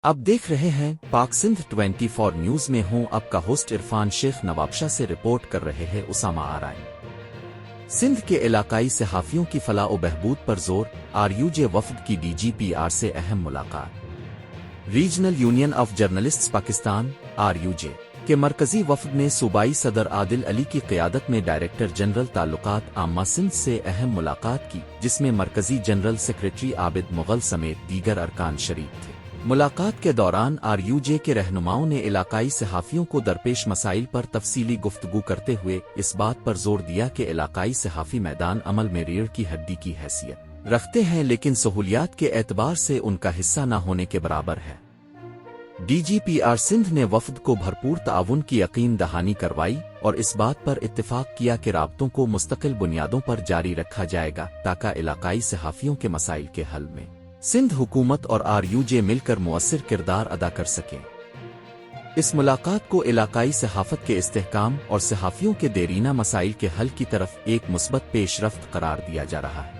अब देख रहे हैं पाक सिंध 24 न्यूज में हूं आपका होस्ट इरफान शेख नवाबशाह से रिपोर्ट कर रहे हैं उसामा आराई। सिंध के इलाकाई सहाफ़ियों की फलाह व बहबूद पर जोर, आरयूजे वफ़द की DGPR से अहम मुलाकात। Regional union of journalists Pakistan RUJ के मरकजी वफ़द ने सूबाई सदर आदिल अली की क़यादत में डायरेक्टर जनरल ताल्लुकात आम्मा सिंध से अहम मुलाकात की, जिसमें मरकजी जनरल सेक्रेटरी आबिद मुग़ल समेत दीगर अरकान शरीक थे। मुलाकात के दौरान आरयूजे के रहनुमाओं ने इलाकाई सहाफ़ियों को दरपेश मसाइल पर तफसीली गुफ्तगू करते हुए इस बात पर जोर दिया कि इलाकाई सहाफ़ी मैदान अमल में रीढ़ की हड्डी की हैसियत रखते हैं, लेकिन सहूलियात के एतबार से उनका हिस्सा न होने के बराबर है। DGPR सिंध ने वफ़द को भरपूर ताउन की यकीन दहानी करवाई और इस बात पर इत्तिफाक किया कि राब्तों को मुस्तकिल बुनियादों पर जारी रखा जाएगा ताकि इलाकाई सहाफ़ियों के मसाइल के हल में सिंध हुकूमत और आरयूजे मिलकर मुअस्सिर किरदार अदा कर सकें। इस मुलाकात को इलाकाई सहाफ़त के इस्तेहकाम और सहाफ़ियों के देरीना मसाइल के हल की तरफ एक मुस्बत पेशरफ्त करार दिया जा रहा है।